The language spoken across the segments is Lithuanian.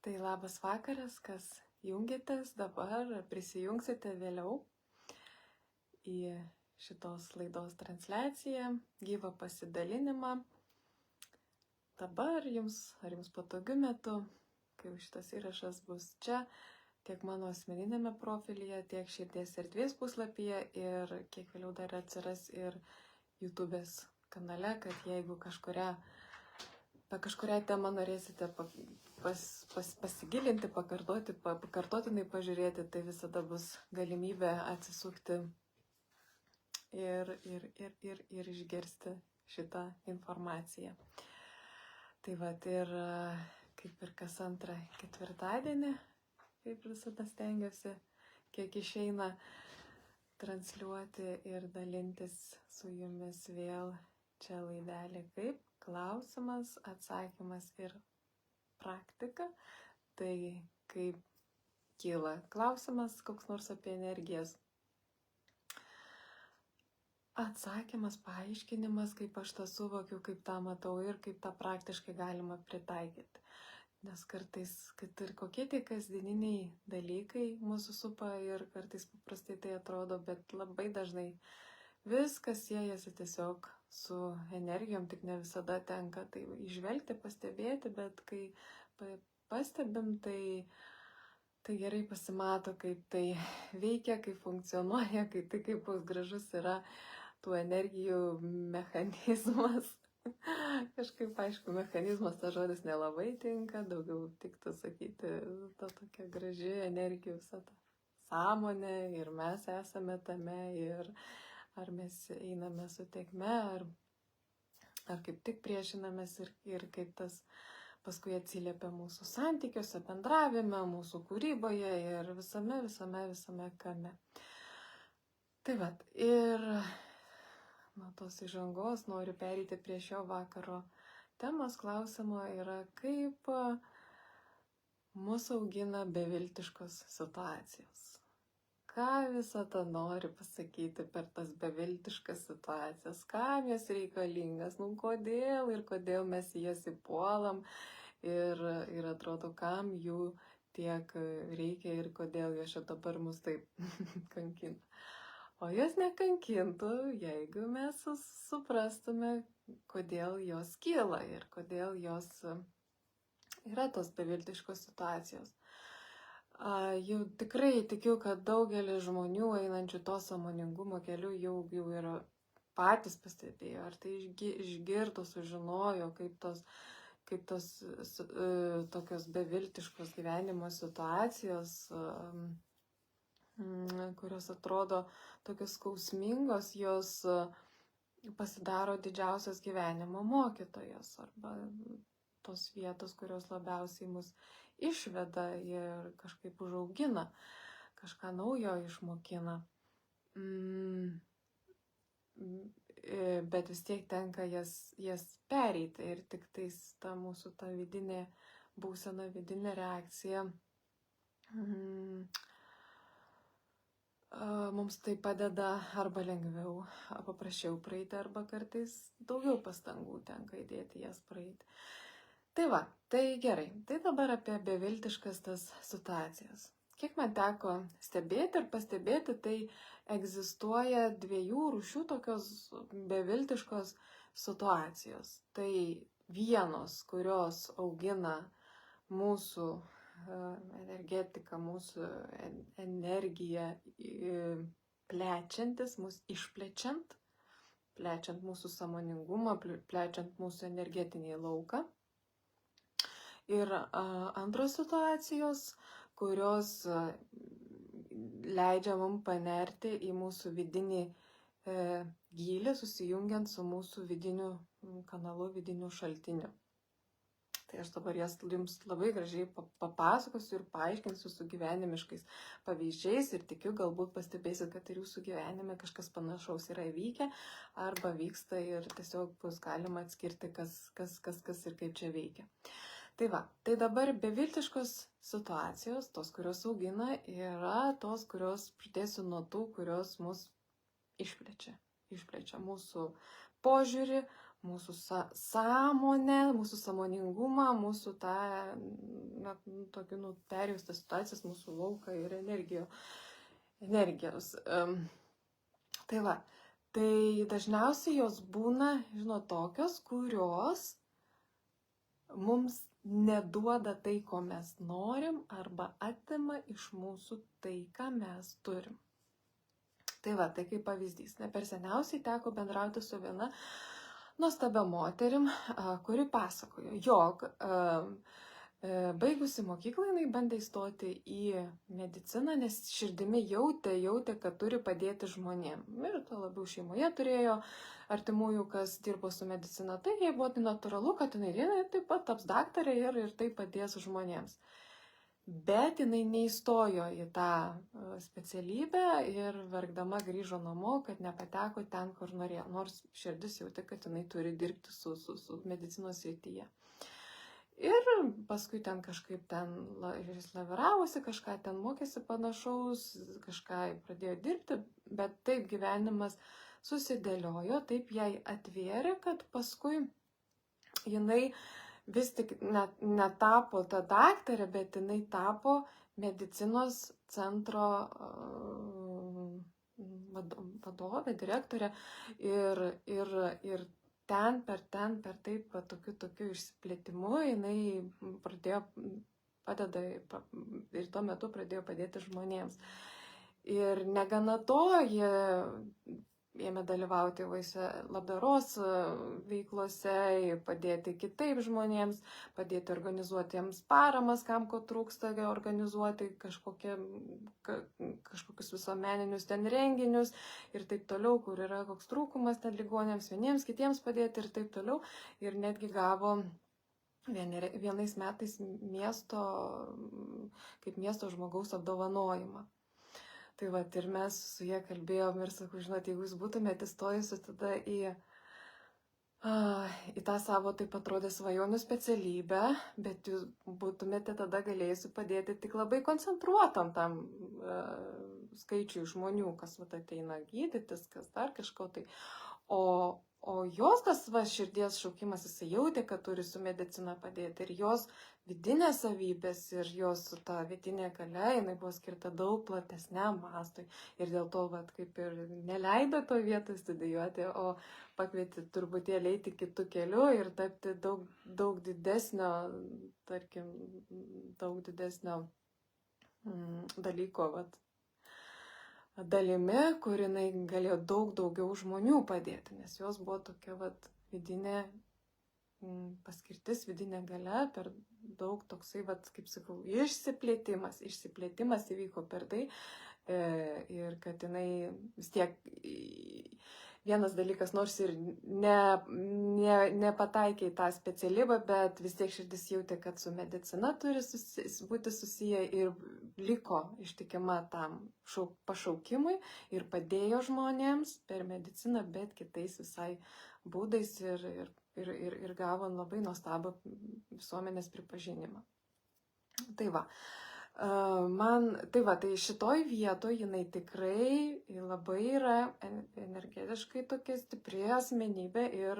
Tai labas vakaras, kas jungiatės dabar, prisijungsite vėliau į šitos laidos transliaciją, gyvą pasidalinimą. Dabar jums patogiu metu, kai šitas įrašas bus čia, tiek mano asmeninėme profilyje, tiek Širdies erdvės puslapyje ir kiek vėliau dar atsiras ir YouTube'ės kanale, kad jeigu kažkurią temą norėsite pasigilinti, pakartotinai pažiūrėti, tai visada bus galimybė atsisukti ir išgirsti šitą informaciją. Tai vat ir kaip ir kas antrą ketvirtadienį, kaip visada stengiuosi, kiek išeina transliuoti ir dalintis su jumis vėl čia laidelė kaip klausimas, atsakymas ir praktika. Tai kaip kyla klausimas koks nors apie energijas, atsakymas, paaiškinimas, kaip aš tą suvokiu, kaip tą matau ir kaip tą praktiškai galima pritaikyti. Nes kartais, kad ir kokie tie kasdieniniai dalykai mūsų supa ir kartais paprastai tai atrodo, bet labai dažnai viskas siejasi tiesiog su energijom, tik ne visada tenka tai įžvelgti, pastebėti, bet kai pastebim, tai gerai pasimato, kaip tai veikia, kaip funkcionuoja, kaip gražus yra tų energijų mechanizmas. Kažkaip, aišku, mechanizmas, tas žodis nelabai tinka, daugiau tiktų sakyti, ta tokia graži energijų visa ta sąmonė ir mes esame tame ir ar mes einame su tėkme, ar kaip tik priešinamės ir kaip tas paskui atsiliepia mūsų santykiuose, bendravime, mūsų kūryboje ir visame kame. Tai vat, ir nuo tos įžangos noriu pereiti prie šio vakaro temos. Klausimo yra, kaip mus augina beviltiškos situacijos. Ką visą tą nori pasakyti per tas beviltiškas situacijas, kam jas reikalingas, kodėl mes į jas įpuolam ir atrodo, kam jų tiek reikia ir kodėl jos čia dabar mus taip kankina. O jos nekankintų, jeigu mes suprastume, kodėl jos kyla ir kodėl jos yra tos beviltiškos situacijos. Jau tikrai tikiu, kad daugelis žmonių einančių to sąmoningumo keliu jau yra patys pastebėjo, ar tai išgirdo, sužinojo, kaip tos tokios beviltiškos gyvenimo situacijos, kurios atrodo tokios skausmingos, jos pasidaro didžiausios gyvenimo mokytojos arba tos vietos, kurios labiausiai mus išveda ir kažkaip užaugina, kažką naujo išmokina. Bet vis tiek tenka jas pereiti ir tik tais ta mūsų ta vidinė būsena, vidinė reakcija mums tai padeda arba lengviau, paprasčiau praeiti, arba kartais daugiau pastangų tenka įdėti jas praeiti. Tai va, tai gerai. Tai dabar apie beviltiškas tas situacijas. Kiek man teko stebėti ir pastebėti, tai egzistuoja dviejų rūšių tokios beviltiškos situacijos. Tai vienos, kurios augina mūsų energetiką, mūsų energiją plečiantis, mus išplečiant, plečiant mūsų sąmoningumą, plečiant mūsų energetinį lauką. Ir antros situacijos, kurios leidžia mums panerti į mūsų vidinį gylį, susijungiant su mūsų vidiniu kanalu, vidiniu šaltiniu. Tai aš dabar jas jums labai gražiai papasakosiu ir paaiškinsiu su gyvenimiškais pavyzdžiais ir tikiu, galbūt pastebėsit, kad ir jūsų gyvenime kažkas panašaus yra įvykę arba vyksta ir tiesiog bus galima atskirti, kas ir kaip čia veikia. Tai va, tai dabar beviltiškos situacijos, tos, kurios augina, yra tos, kurios, pradėsiu nuo tų, kurios mus išplečia mūsų požiūrį, mūsų sąmonę, mūsų sąmoningumą, mūsų tą, tokį, perjaustą situacijas, mūsų lauką ir energijos. Tai va, tai dažniausiai jos būna, tokios, kurios mums neduoda tai, ko mes norim, arba atima iš mūsų tai, ką mes turim. Tai va, tai kaip pavyzdys. Ne per seniausiai teko bendrauti su viena nuostabia moterim, kuri pasakojo, jog baigusi mokyklą jinai bandė įstoti į mediciną, nes širdimi jautė, kad turi padėti žmonėm. Ir to labiau šeimoje turėjo artimųjų, kas dirbo su medicina. Tai jai buvo natūralu, kad jinai taip pat taps daktarė ir tai padės žmonėms. Bet jinai neįstojo į tą specialybę ir verkdama grįžo namo, kad nepateko ten, kur norėjo, nors širdis jautė, kad jinai turi dirbti su medicinos srityje. Ir paskui ten kažkaip laviravosi, kažką ten mokėsi panašaus, kažką pradėjo dirbti, bet taip gyvenimas susidėliojo, taip jai atvėrė, kad paskui jinai vis tik netapo ta daktarė, bet jinai tapo medicinos centro vadovė, direktorė ir ten per taip, tokiu išsiplėtimu jinai ir tuo metu pradėjo padėti žmonėms. Ir negana to, jie ėmė dalyvauti labdaros veiklose, padėti kitaip žmonėms, padėti organizuoti jiems paramas, kam ko trūksta, organizuoti kažkokius visuomeninius ten renginius ir taip toliau, kur yra koks trūkumas ten ligonėms, vieniems, kitiems padėti ir taip toliau. Ir netgi gavo vienais metais kaip miesto žmogaus apdovanojimą. Tai va, ir mes su jie kalbėjom ir sakau, jeigu jūs būtumėte įstojusi tada į tą savo, taip atrodė, svajonių specialybę, bet jūs būtumėte tada galėjusi padėti tik labai koncentruotam tam skaičiui žmonių, kas ateina gydytis, kas dar kažko tai. O jos tas širdies šaukimas, jisai jautė, kad turi su medicina padėti. Ir jos vidinės savybės ir jos ta vidinė galia, jinai buvo skirta daug platesniam mastui. Ir dėl to, kaip ir neleido to vietoj studijuoti, o pakvietė truputėlį eiti kitų kelių ir tapti daug didesnio, tarkim, dalyko, dalimi, kur jinai galėjo daug daugiau žmonių padėti, nes jos buvo tokia vidinė paskirtis, vidinė galia, per daug toksai, kaip sakau, išsiplėtimas įvyko per tai ir kad jinai vis tiek vienas dalykas, nors ir nepataikė į tą specialybę, bet vis tiek širdis jautė, kad su medicina turi būti susiję ir liko ištikima tam pašaukimui ir padėjo žmonėms per mediciną, bet kitais visai būdais ir gavo labai nuostabų visuomenės pripažinimą. Tai va. Tai šitoj vietoj jinai tikrai labai yra energetiškai tokia stipri asmenybė ir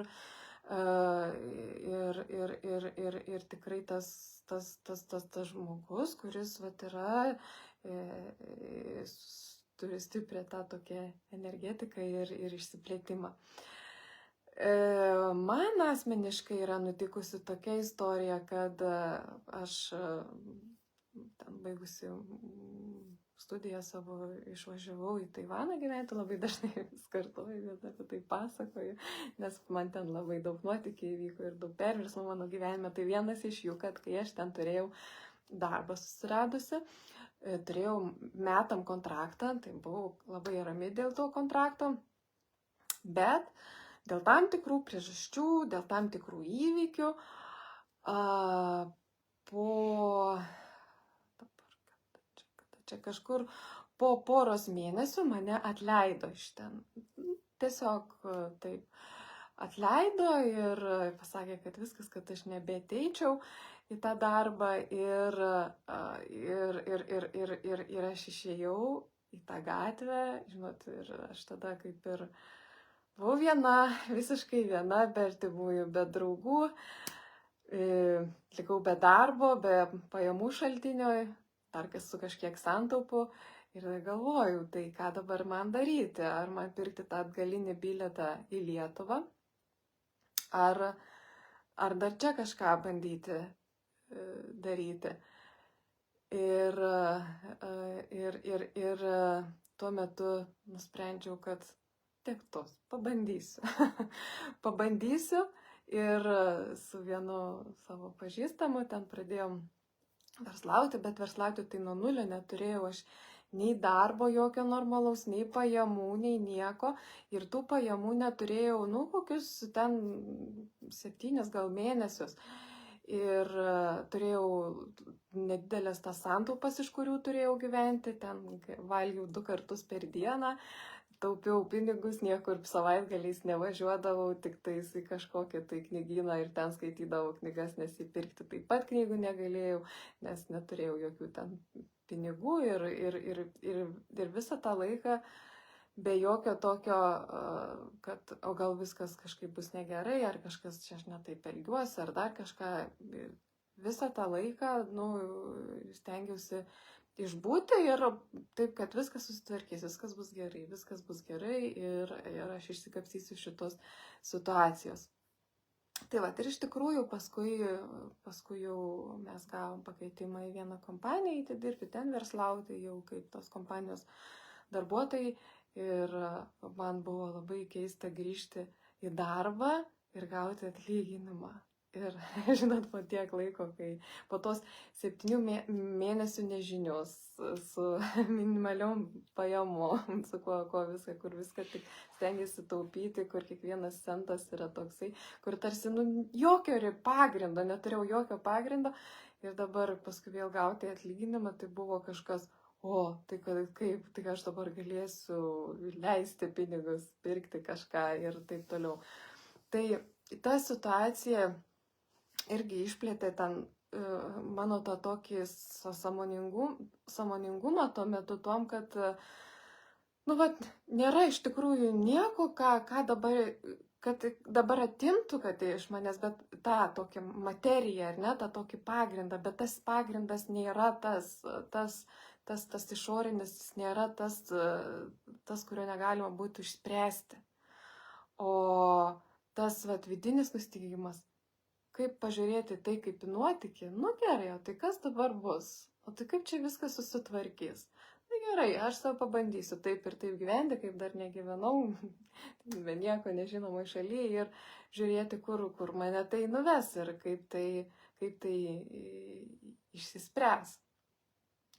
tikrai tas žmogus, kuris yra, turi stiprią tą tokią energetiką ir išsiplėtimą. Man asmeniškai yra nutikusi tokia istorija, kad aš ten baigusi studiją savo išvažiavau į Taivaną gyventi, labai dažnai vis kartuoju, bet apie tai pasakoju, nes man ten labai daug nuotykių įvyko ir daug perversmų mano gyvenime. Tai vienas iš jų, kad kai aš ten turėjau darbą susiradusi, turėjau metam kontraktą, tai buvau labai rami dėl to kontrakto, bet dėl tam tikrų priežasčių, dėl tam tikrų įvykių, čia kažkur po poros mėnesių mane atleido iš ten. Tiesiog taip atleido ir pasakė, kad viskas, kad aš nebeateičiau į tą darbą ir aš išėjau į tą gatvę, žinot, ir aš tada kaip ir Buvau viena, visiškai viena, be artimųjų, be draugų, likau be darbo, be pajamų šaltinio, dar kas su kažkiek santaupų. Ir galvojau, tai ką dabar man daryti? Ar man pirkti tą atgalinį bilietą į Lietuvą? Ar dar čia kažką bandyti daryti? Ir tuo metu nusprendžiau, kad tiek tos, pabandysiu. Pabandysiu ir su vienu savo pažįstamu ten pradėjom verslauti, bet verslauti tai nuo nulio neturėjau aš nei darbo jokio normalaus, nei pajamų, nei nieko. Ir tų pajamų neturėjau, kokius ten 7 gal mėnesius. Ir turėjau nedidelės tas santaupas, iš kurių turėjau gyventi, ten valgiau 2 kartus per dieną, taupiau pinigus, niekur savaitgaliais nevažiuodavau, tik tais į kažkokią tai knygyną ir ten skaitydavau knygas, nes įpirkti taip pat knygų negalėjau, nes neturėjau jokių ten pinigų ir visą tą laiką be jokio tokio, kad o gal viskas kažkaip bus negerai, ar kažkas čia aš netaip elgiuosi, ar dar kažką. Visą tą laiką, stengiausi išbūti ir taip, kad viskas susitvarkys, viskas bus gerai ir aš išsikapstysiu šitos situacijos. Tai va, ir iš tikrųjų paskui jau mes gavom pakvietimą į vieną kompaniją įti dirbti, ten verslauti jau kaip tos kompanijos darbuotojai ir man buvo labai keista grįžti į darbą ir gauti atlyginimą. Ir žinot, po tiek laiko, kai po tos 7 mėnesių nežinios, su minimaliom pajamom, su kur viską tik stengiasi taupyti, kur kiekvienas centas yra toksai, kur tarsi jokio pagrindo, neturėjau jokio pagrindo. Ir dabar paskui vėl gauti atlyginimą, tai buvo kažkas, tai kaip, tai aš dabar galėsiu leisti pinigus, pirkti kažką ir taip toliau. Tai ta situacija irgi išplėtė ten mano tą tokį sąmoningumą tuo metu tom, kad nėra iš tikrųjų nieko, ką dabar atimtų, kad iš manęs, bet tą tokią materiją, ar ne, tą tokį pagrindą, bet tas pagrindas nėra tas išorinis, jis nėra tas, kurio negalima būtų išspręsti. O tas vidinis nustygimas, kaip pažiūrėti tai kaip į nuotykį, gerai, o tai kas dabar bus? O tai kaip čia viskas susitvarkys? Tai gerai, aš savo pabandysiu taip ir taip gyventi, kaip dar negyvenau, be nieko nežinomoj šalyje ir žiūrėti, kur mane tai nuves ir kaip tai išsispręs.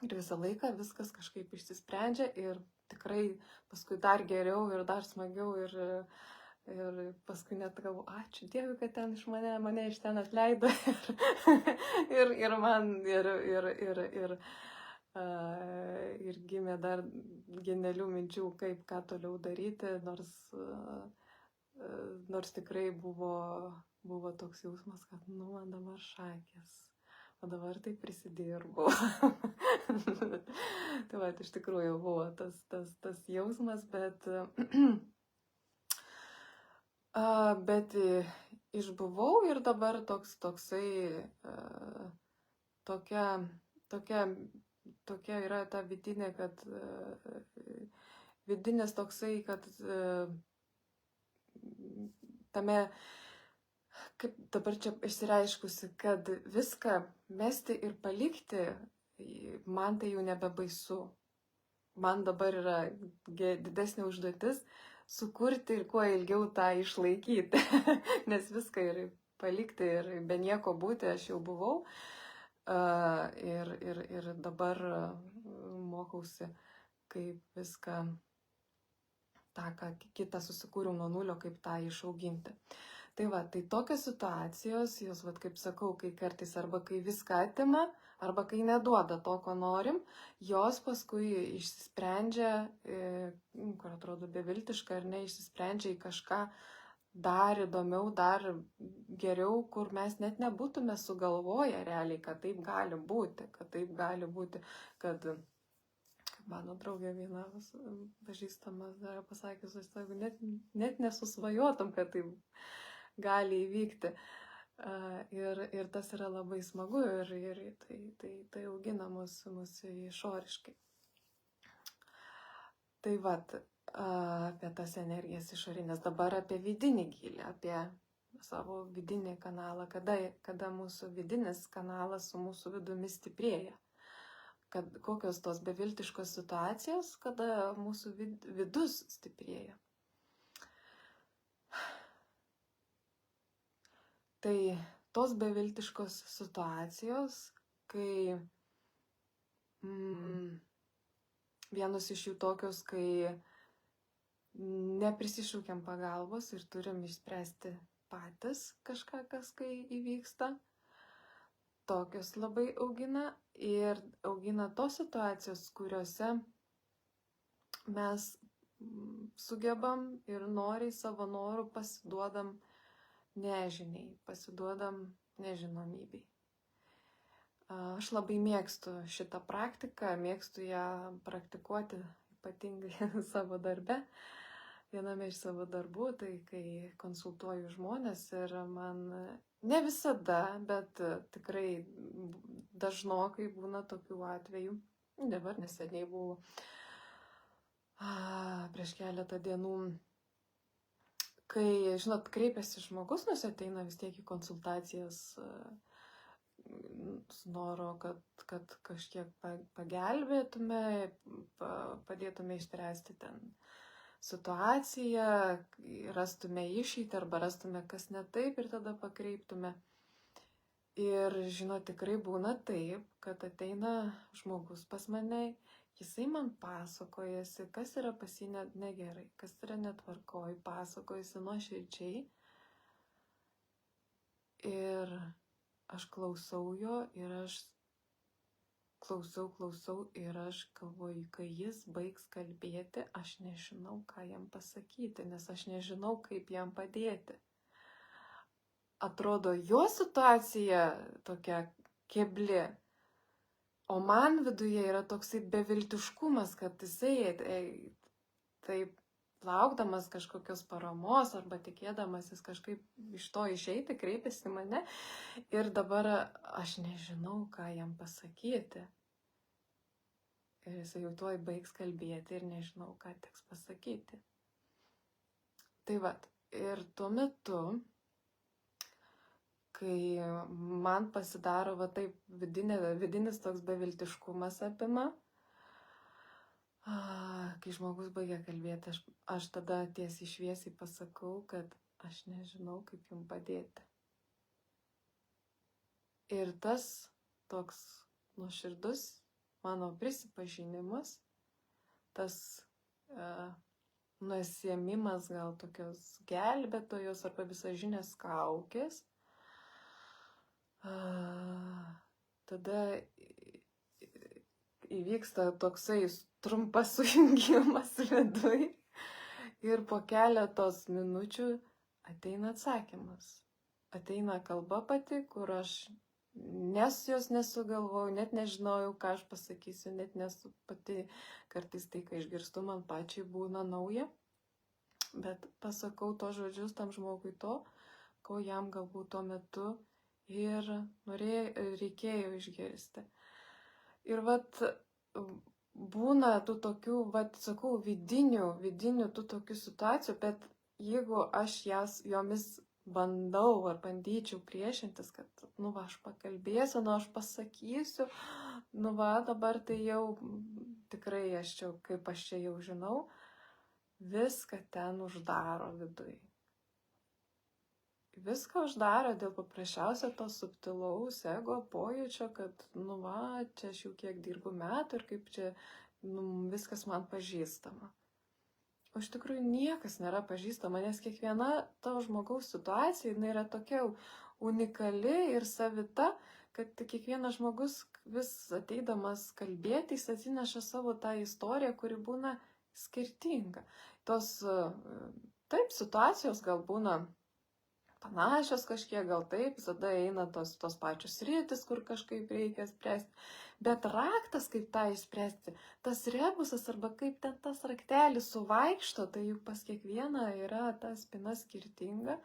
Ir visą laiką viskas kažkaip išsisprendžia ir tikrai paskui dar geriau ir dar smagiau ir paskui net galvoju, ačiū Dievui, kad ten iš mane iš ten atleido ir man ir gimė dar genialių minčių, ką toliau daryti, nors tikrai buvo toks jausmas, kad man dabar šakės, o dabar tai prisidirbau. Tai va, iš tikrųjų buvo tas jausmas, bet išbuvau ir dabar toksai, tokia yra ta vidinė, kad vidinis toksai, kad tame, kaip dabar čia išsireiškusi, kad viską mesti ir palikti, man tai jau nebebaisu. Man dabar yra didesnė užduotis sukurti ir kuo ilgiau tą išlaikyti, nes viską ir palikti ir be nieko būti aš jau buvau ir dabar mokausi, kaip viską, tą, ką kitą susikūriau nuo nulio, kaip tą išauginti. Tai va, tai tokios situacijos, jos, kaip sakau, kai kartais arba kai viską atima, arba kai neduoda to, ko norim, jos paskui išsisprendžia, kur atrodo beviltiška ar ne, išsisprendžia į kažką dar įdomiau, dar geriau, kur mes net nebūtume sugalvoję realiai, kad taip gali būti, kad Mano draugė viena pažįstamas dar pasakiusi, jeigu net nesusvajotum, kad tai gali įvykti. Ir tas yra labai smagu ir tai augina mus išoriškai. Tai vat, apie tas energijas išorinės, dabar apie vidinį gilį, apie savo vidinį kanalą, kada mūsų vidinis kanalas su mūsų vidumi stiprėja. Kokios tos beviltiškos situacijos, kada mūsų vidus stiprėja. Tai tos beviltiškos situacijos, kai vienos iš jų tokios, kai neprisišaukiam pagalbos ir turim išspręsti patys kažką, kas kai įvyksta. Tokios labai augina ir augina tos situacijos, kuriuose mes sugebam ir noriai savo norų pasiduodam nežiniai, pasiduodam nežinomybei. Aš labai mėgstu šitą praktiką, mėgstu ją praktikuoti ypatingai savo darbe. Viename iš savo darbų, tai kai konsultuoju žmonės ir man ne visada, bet tikrai dažnokai būna tokių atvejų. Dabar neseniai buvo prieš keletą dienų, kai, žinot, kreipiasi žmogus, nors ateina vis tiek į konsultacijas su noro, kad kažkiek pagelbėtume, padėtume išspręsti ten situaciją, rastume išeitį arba rastume kas ne taip ir tada pakreiptume. Ir, žinot, tikrai būna taip, kad ateina žmogus pas mane, jisai man pasakojasi, kas yra pas jį negerai, kas yra netvarkoj, pasakojasi nuoširdžiai. Ir aš klausau jo ir aš klausau ir aš galvoju, kai jis baigs kalbėti, aš nežinau, ką jam pasakyti, nes aš nežinau, kaip jam padėti. Atrodo, jo situacija tokia kebli, o man viduje yra toksai beviltiškumas, kad jisai taip laukdamas kažkokios paramos arba tikėdamasis kažkaip iš to išeiti, kreipiasi mane ir dabar aš nežinau, ką jam pasakyti. Ir jisai jau tuoj baigs kalbėti ir nežinau, ką teks pasakyti. Tai vat, ir tuo metu, kai man pasidaro va taip vidinis toks beviltiškumas apima, kai žmogus baigia kalbėti, aš tada tiesiai šviesiai pasakau, kad aš nežinau, kaip jums padėti. Ir tas toks nuoširdus mano prisipažinimas, tas nusiėmimas gal tokios gelbėtojos arba visažinės kaukės, tada įvyksta toksai trumpas sujungimas viduj ir po keletos minučių ateina atsakymas. Ateina kalba pati, kur aš jos nesugalvojau, net nežinojau, ką aš pasakysiu, net nesu pati, kartais tai, kai išgirstu, man pačiai būna nauja, bet pasakau to žodžius tam žmogui to, ko jam galbūt tuo metu ir reikėjo išgirsti. Ir vat būna tų tokių, vat sakau, vidinių tų tokių situacijų, bet jeigu aš jomis bandau ar bandyčiau priešintis, kad, aš pakalbėsiu, aš pasakysiu, dabar tai jau tikrai kaip aš čia jau žinau, viską ten uždaro viduj. Viską uždaro dėl paprasčiausio to subtilaus ego pojūčio, kad, čia aš jau kiek dirbu metų ir kaip čia, viskas man pažįstama. O iš tikrųjų niekas nėra pažįstama, nes kiekviena to žmogaus situacija, jinai yra tokia unikali ir savita, kad kiekvienas žmogus vis ateidamas kalbėti, jis atsineša savo tą istoriją, kuri būna skirtinga. Tos, taip, situacijos gal būna panašios kažkiek, gal taip, visada eina tos pačios sritis, kur kažkaip reikia spręsti. Bet raktas, kaip tą išspręsti, tas rebusas arba kaip ten tas raktelis suvaikšto, tai juk pas kiekvieną yra ta spyna skirtinga.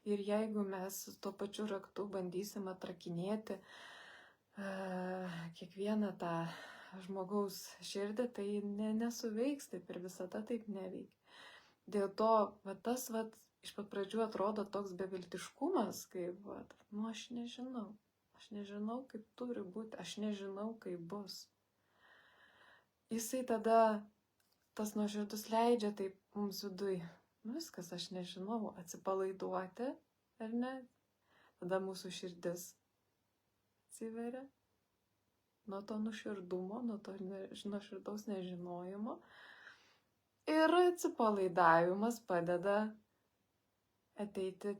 Ir jeigu mes tuo pačiu raktu bandysim atrakinėti kiekvieną tą žmogaus širdį, tai nesuveiks, taip ir visada taip neveikia. Dėl to tas iš pat pradžių atrodo toks beviltiškumas, kaip, aš nežinau, kaip turi būti, aš nežinau, kaip bus. Jisai tada, tas nuoširdus leidžia taip mums viduj, viskas, aš nežinau, atsipalaiduoti, ar ne? Tada mūsų širdis atsiveria nuo to nuoširdumo, nuo to nuoširdaus nežinojimo. Ir atsipalaidavimas padeda ateiti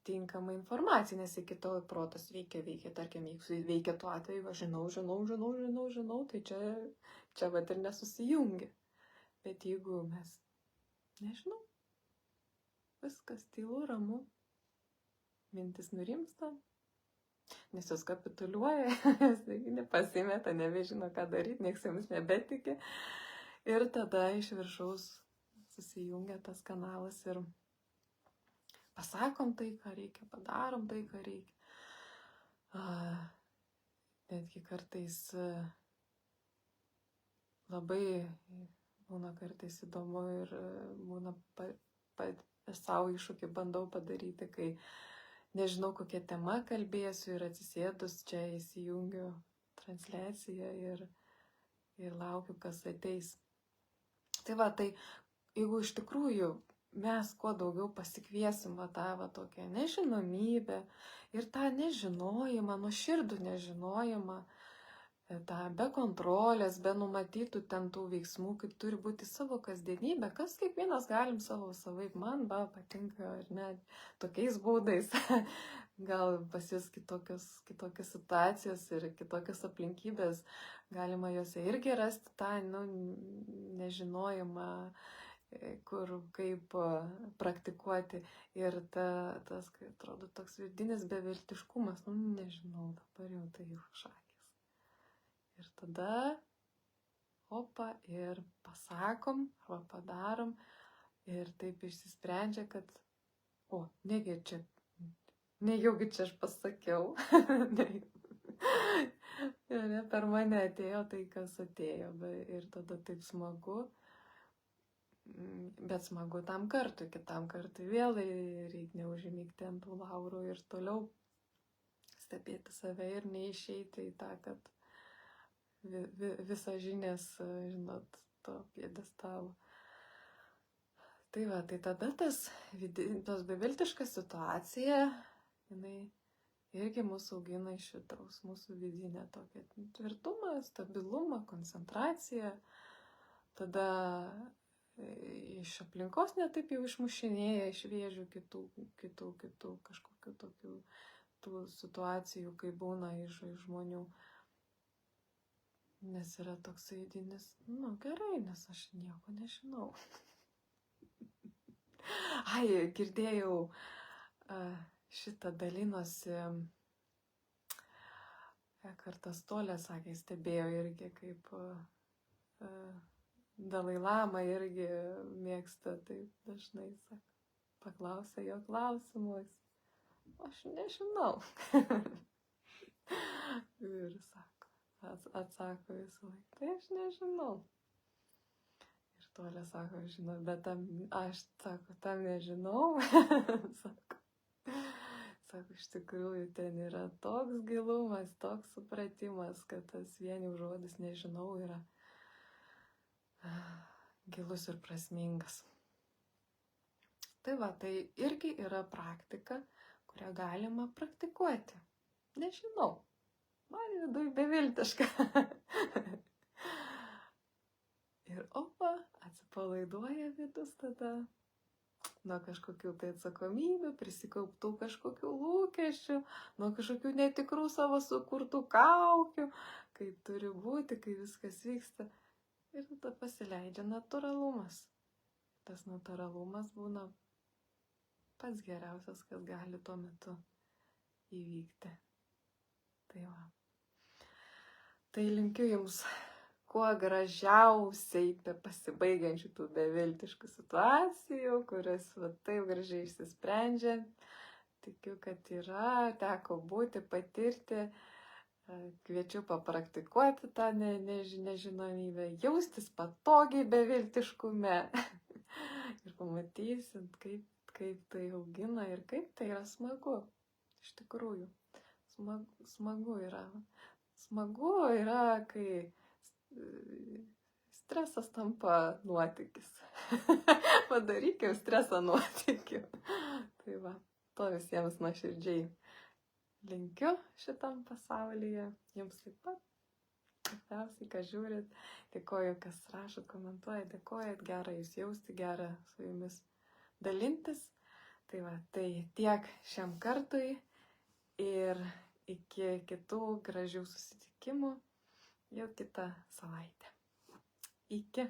tinkamą informaciją, nes iki tol protas veikia, tarkim, jeigu veikia tuo atveju, aš žinau, tai čia vat ir nesusijungia. Bet jeigu mes nežinau, viskas tylu, ramu, mintis nurimsta, nes jos kapituliuoja, jos nepasimeta, nebežino, ką daryti, nieks jomis nebetiki. Ir tada iš viršaus susijungia tas kanalas ir pasakom tai, ką reikia, padarom tai, ką reikia. Netgi kartais labai būna kartais įdomu ir būna savo iššūkį bandau padaryti, kai nežinau, kokia tema kalbėsiu ir atsisėdus čia įsijungiu transliaciją ir laukiu, kas ateis. Tai jeigu iš tikrųjų mes kuo daugiau pasikviesim tą tokią nežinomybę ir tą nežinojimą, nuoširdų nežinojimą, tą be kontrolės, be numatytų ten tų veiksmų, kaip turi būti savo kasdienybė, kas kiekvienas galim savaip, man patinka, ar ne, tokiais būdais, gal pas jūs kitokios situacijos ir kitokios aplinkybės, galima juose irgi rasti tą nežinojimą, kur kaip praktikuoti ir tas, kai atrodo, toks vidinis beviltiškumas, nežinau, dabar jau tai šakės. Ir tada, ir pasakom, arba padarom, ir taip išsisprendžia, kad, nejaugi čia aš pasakiau, per mane atėjo tai, kas atėjo, ir tada taip smagu. Bet smagu tam kartui, kitam kartui vėl reikia neužmygti ant tų laurų ir toliau stebėti save ir neišeiti į tą, kad visą žinias, žinot, to pjedestalo. Tai tada tos beviltiška situacija, jinai irgi mūsų augina iš vidaus, mūsų vidinę tokią tvirtumą, stabilumą, koncentraciją. Tada iš aplinkos netaip jau išmušinėja iš vėžių kitų kažkokių tokių tų situacijų, kai būna iš žmonių. Nes yra toks vidinis, gerai, nes aš nieko nežinau. Girdėjau, šitą dalinosi kartas Tolė, sakė, stebėjo irgi, kaip Dalai Lama irgi mėgsta taip dažnai, sako, paklausia jo klausimus, aš nežinau. Ir sako, atsako visą laiką, tai aš nežinau. Ir Tolė sako, žinau, bet aš nežinau. Sako, iš tikrųjų, ten yra toks gilumas, toks supratimas, kad tas vien jau žodis nežinau yra gilus ir prasmingas. Tai irgi yra praktika, kurią galima praktikuoti. Nežinau, man viduj beviltiška. Ir atsipalaiduoja vidus tada nuo kažkokių tai atsakomybių, prisikauptų kažkokių lūkesčių, nuo kažkokių netikrų savo sukurtų kaukių, kaip turi būti, kai viskas vyksta. Ir tada pasileidžia natūralumas. Tas natūralumas būna pats geriausias, kas gali tuo metu įvykti. Tai va. Tai linkiu Jums kuo gražiausiai pasibaigiančių tų beviltiškų situacijų, kurias va taip gražiai išsisprendžia. Tikiu, kad yra, teko būti, patirti. Kviečiu papraktikuoti tą nežinomybę, jaustis patogiai beviltiškume. Ir pamatysit, kaip tai augina ir kaip tai yra smagu. Iš tikrųjų, smagu yra. Smagu yra, kai stresas tampa nuotykis. Padarykim stresą nuotykiu. Tai va, to visiems nuoširdžiai linkiu šitam pasaulyje. Jums taip pat. Tikriausiai, kas žiūrit, dėkoju, kas rašot, komentuojat, dėkojat, gera jūs jausti, gera su jumis dalintis. Tai va, tai tiek šiam kartui ir iki kitų gražių susitikimų jau kitą savaitę. Iki.